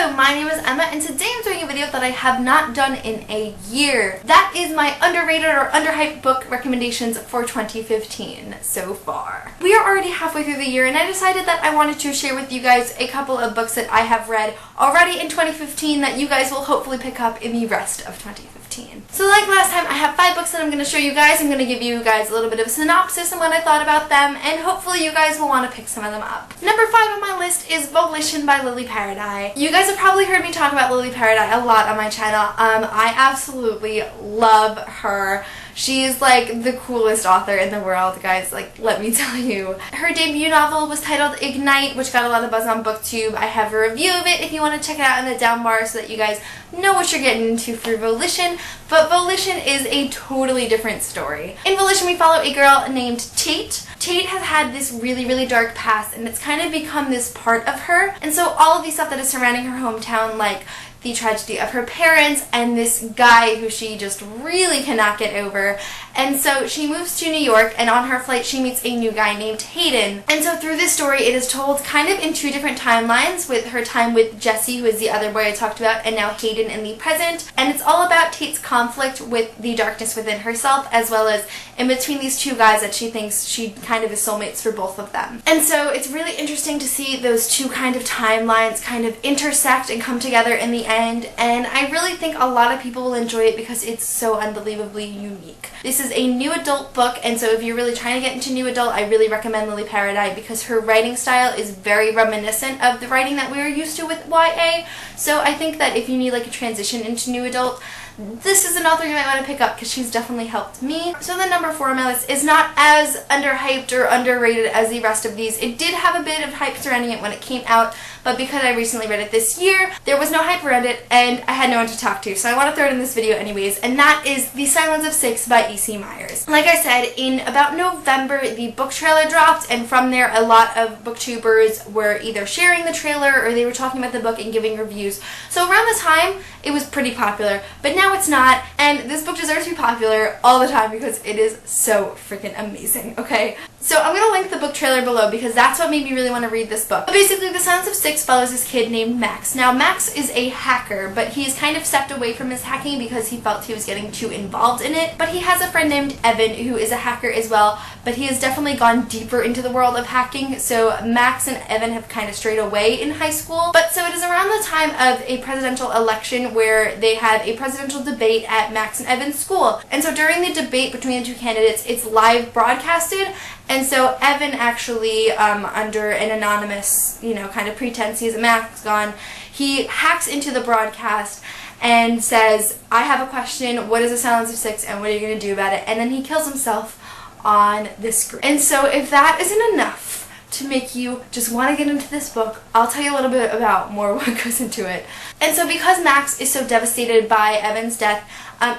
Hello, my name is Emma and today I'm doing a video that I have not done in a year. That is my underrated or underhyped book recommendations for 2015 so far. We are already halfway through the year and I decided that I wanted to share with you guys a couple of books that I have read already in 2015 that you guys will hopefully pick up in the rest of 2015. So like last time, I have 5 books that I'm going to show you guys. I'm going to give you guys a little bit of a synopsis and what I thought about them, and hopefully you guys will want to pick some of them up. Number 5 on my list is Volition by Paradis. You guys have probably heard me talk about Paradis a lot on my channel. I absolutely love her. She's like the coolest author in the world, guys, like let me tell you. Her debut novel was titled Ignite, which got a lot of buzz on BookTube. I have a review of it if you want to check it out in the down bar so that you guys know what you're getting into for Volition. But Volition is a totally different story. In Volition we follow a girl named Tate. Tate has had this really dark past and it's kind of become this part of her. And so all of the stuff that is surrounding her hometown, like the tragedy of her parents and this guy who she just really cannot get over. And so she moves to New York, and on her flight she meets a new guy named Hayden. And so through this story it is told kind of in 2 different timelines, with her time with Jesse, who is the other boy I talked about, and now Hayden in the present. And it's all about Tate's conflict with the darkness within herself, as well as in between these 2 guys that she thinks she kind of is soulmates for both of them. And so it's really interesting to see those 2 kind of timelines kind of intersect and come together in the end, and I really think a lot of people will enjoy it because it's so unbelievably unique. This is a new adult book, and so if you're really trying to get into new adult, I really recommend Paradis because her writing style is very reminiscent of the writing that we are used to with YA. So I think that if you need like a transition into new adult, this is an author you might want to pick up because she's definitely helped me. So the number 4 on my list is not as underhyped or underrated as the rest of these. It did have a bit of hype surrounding it when it came out, but because I recently read it this year, there was no hype around it and I had no one to talk to, so I want to throw it in this video anyways, and that is The Silence of Six by E.C. Meyers. Like I said, in about November, the book trailer dropped, and from there a lot of booktubers were either sharing the trailer or they were talking about the book and giving reviews. So around this time, it was pretty popular, but now it's not, and this book deserves to be popular all the time because it is so freaking amazing, okay? So I'm going to link the book trailer below because that's what made me really want to read this book. But basically, The Silence of Six follows this kid named Max. Now, Max is a hacker, but he's kind of stepped away from his hacking because he felt he was getting too involved in it. But he has a friend named Evan who is a hacker as well, but he has definitely gone deeper into the world of hacking, so Max and Evan have kind of strayed away in high school. But so it is around the time of a presidential election where they have a presidential debate at Max and Evan's school. And so during the debate between the 2 candidates, it's live broadcasted. And so Evan actually, under an anonymous, kind of pretense, he's a mask on, he hacks into the broadcast and says, I have a question, what is the Silence of Six and what are you going to do about it? And then he kills himself on the screen. And so if that isn't enough to make you just want to get into this book, I'll tell you a little bit about more what goes into it. And so because Max is so devastated by Evan's death,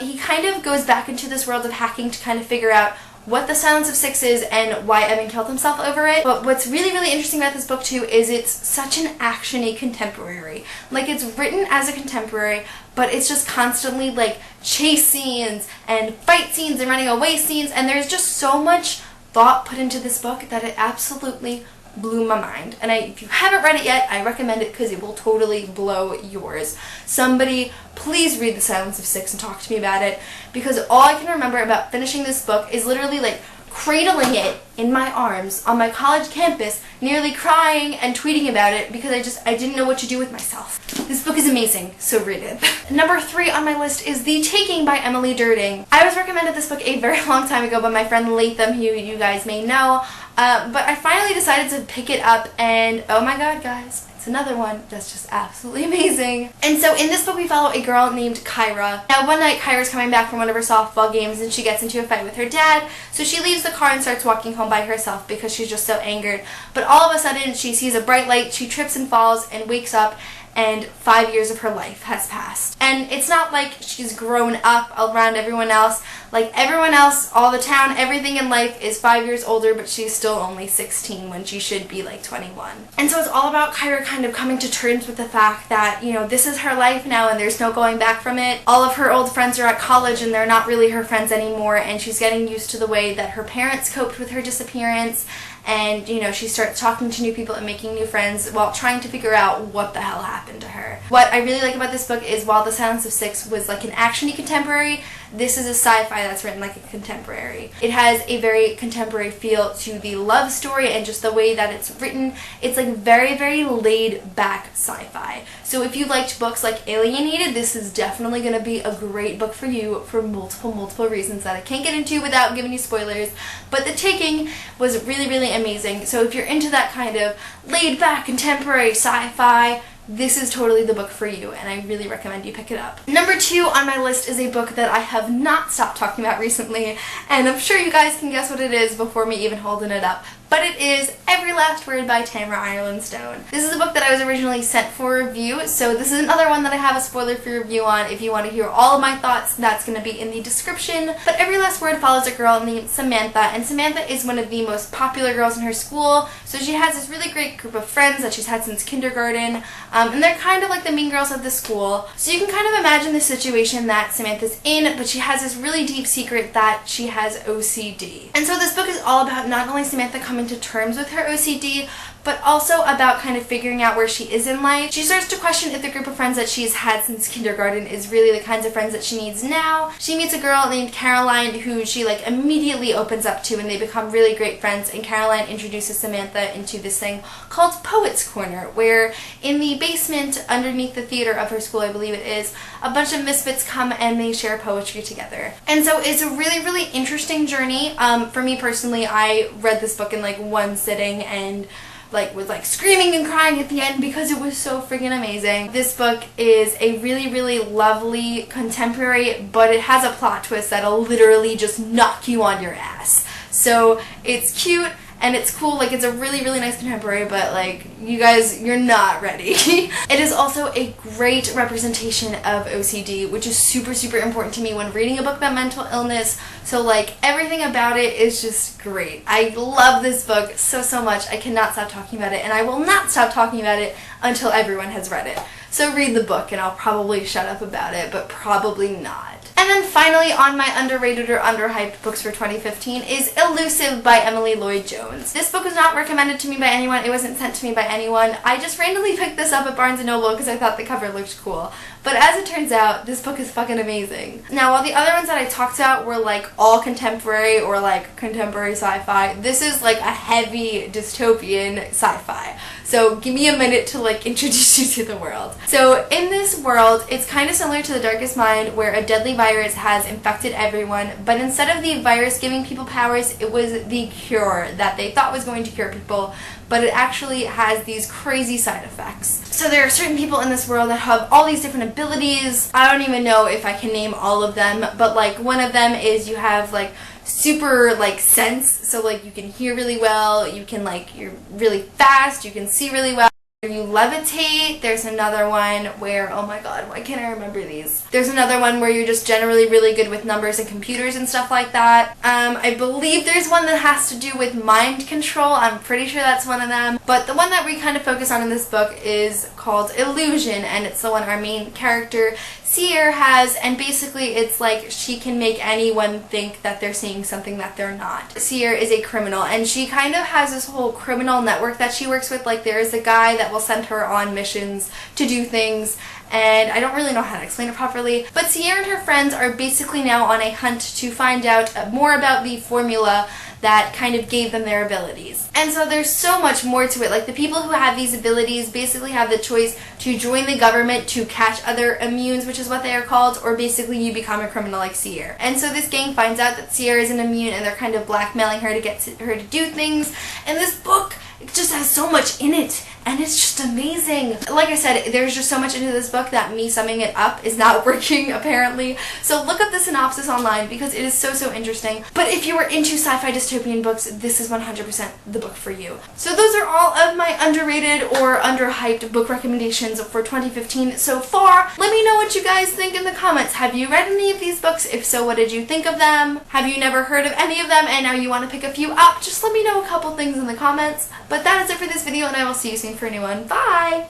he kind of goes back into this world of hacking to kind of figure out what the Silence of Six is and why Evan killed himself over it. But what's really interesting about this book too is it's such an action-y contemporary. Like, it's written as a contemporary, but it's just constantly like chase scenes and fight scenes and running away scenes, and there's just so much thought put into this book that it absolutely blew my mind. And if you haven't read it yet, I recommend it because it will totally blow yours. Somebody please read The Silence of Six and talk to me about it, because all I can remember about finishing this book is literally like cradling it in my arms on my college campus, nearly crying and tweeting about it because I didn't know what to do with myself. This book is amazing, so read it. Number 3 on my list is The Taking by Emily Derting. I was recommended this book a very long time ago by my friend Latham, who you guys may know, but I finally decided to pick it up, and oh my god, guys, it's another one that's just absolutely amazing. And so in this book we follow a girl named Kyra. Now one night Kyra's coming back from one of her softball games and she gets into a fight with her dad, so she leaves the car and starts walking home by herself because she's just so angered. But all of a sudden she sees a bright light, she trips and falls and wakes up, and 5 years of her life has passed. And it's not like she's grown up around everyone else. Like, everyone else, all the town, everything in life is 5 years older, but she's still only 16 when she should be like 21. And so it's all about Kyra kind of coming to terms with the fact that, this is her life now and there's no going back from it. All of her old friends are at college and they're not really her friends anymore, and she's getting used to the way that her parents coped with her disappearance. And, she starts talking to new people and making new friends while trying to figure out what the hell happened to her. What I really like about this book is while The Silence of Six was like an actiony contemporary, this is a sci-fi that's written like a contemporary. It has a very contemporary feel to the love story and just the way that it's written. It's like very, very laid back sci-fi. So if you liked books like Alienated, this is definitely going to be a great book for you for multiple reasons that I can't get into without giving you spoilers. But The Taking was really, really amazing. So if you're into that kind of laid back contemporary sci-fi, this is totally the book for you, and I really recommend you pick it up. Number 2 on my list is a book that I have not stopped talking about recently, and I'm sure you guys can guess what it is before me even holding it up. But it is Every Last Word by Tamra Ireland Stone. This is a book that I was originally sent for review, so this is another one that I have a spoiler-free review on. If you want to hear all of my thoughts, that's going to be in the description. But Every Last Word follows a girl named Samantha, and Samantha is one of the most popular girls in her school, so she has this really great group of friends that she's had since kindergarten, and they're kind of like the mean girls of the school. So you can kind of imagine the situation that Samantha's in, but she has this really deep secret that she has OCD. And so this book is all about not only Samantha coming to terms with her OCD, but also about kind of figuring out where she is in life. She starts to question if the group of friends that she's had since kindergarten is really the kinds of friends that she needs now. She meets a girl named Caroline who she like immediately opens up to, and they become really great friends, and Caroline introduces Samantha into this thing called Poets Corner, where in the basement underneath the theater of her school, I believe it is, a bunch of misfits come and they share poetry together. And so it's a really, really interesting journey. For me personally, I read this book in like one sitting and was screaming and crying at the end because it was so freaking amazing. This book is a really, really lovely contemporary, but it has a plot twist that'll literally just knock you on your ass. So it's cute and it's cool, like it's a really, really nice contemporary, but like, you guys, you're not ready. It is also a great representation of OCD, which is super, super important to me when reading a book about mental illness. So like, everything about it is just great. I love this book so, so much. I cannot stop talking about it, and I will not stop talking about it until everyone has read it. So read the book and I'll probably shut up about it, but probably not. And then finally on my underrated or underhyped books for 2015 is Elusive by Emily Lloyd Jones. This book was not recommended to me by anyone. It wasn't sent to me by anyone. I just randomly picked this up at Barnes & Noble because I thought the cover looked cool. But as it turns out, this book is fucking amazing. Now, while the other ones that I talked about were like all contemporary or like contemporary sci-fi, this is like a heavy dystopian sci-fi. So give me a minute to like introduce you to the world. So in this world, it's kind of similar to The Darkest Mind, where a deadly virus has infected everyone, but instead of the virus giving people powers, it was the cure that they thought was going to cure people, but it actually has these crazy side effects. So there are certain people in this world that have all these different abilities. I don't even know if I can name all of them, but like one of them is you have like super like sense, so like you can hear really well, you can like, you're really fast, you can see really well. You levitate. There's another one where, oh my god, why can't I remember these? There's another one where you're just generally really good with numbers and computers and stuff like that. I believe there's one that has to do with mind control. I'm pretty sure that's one of them. But the one that we kind of focus on in this book is called Illusion, and it's the one our main character Sierra has, and basically it's like she can make anyone think that they're seeing something that they're not. Sierra is a criminal, and she kind of has this whole criminal network that she works with. Like, there is a guy that will send her on missions to do things, and I don't really know how to explain it properly, but Sierra and her friends are basically now on a hunt to find out more about the formula that kind of gave them their abilities. And so there's so much more to it. Like, the people who have these abilities basically have the choice to join the government to catch other immunes, which is what they are called, or basically you become a criminal like Sierra. And so this gang finds out that Sierra is an immune, and they're kind of blackmailing her to get her to do things. And this book, it just has so much in it, and it's just amazing. Like I said, there's just so much into this book that me summing it up is not working, apparently. So look up the synopsis online because it is so, so interesting. But if you were into sci-fi dystopian books, this is 100% the book for you. So those are all of my underrated or underhyped book recommendations for 2015 so far. Let me know what you guys think in the comments. Have you read any of these books? If so, what did you think of them? Have you never heard of any of them and now you want to pick a few up? Just let me know a couple things in the comments. But that is it for this video, and I will see you soon for a new one. Bye!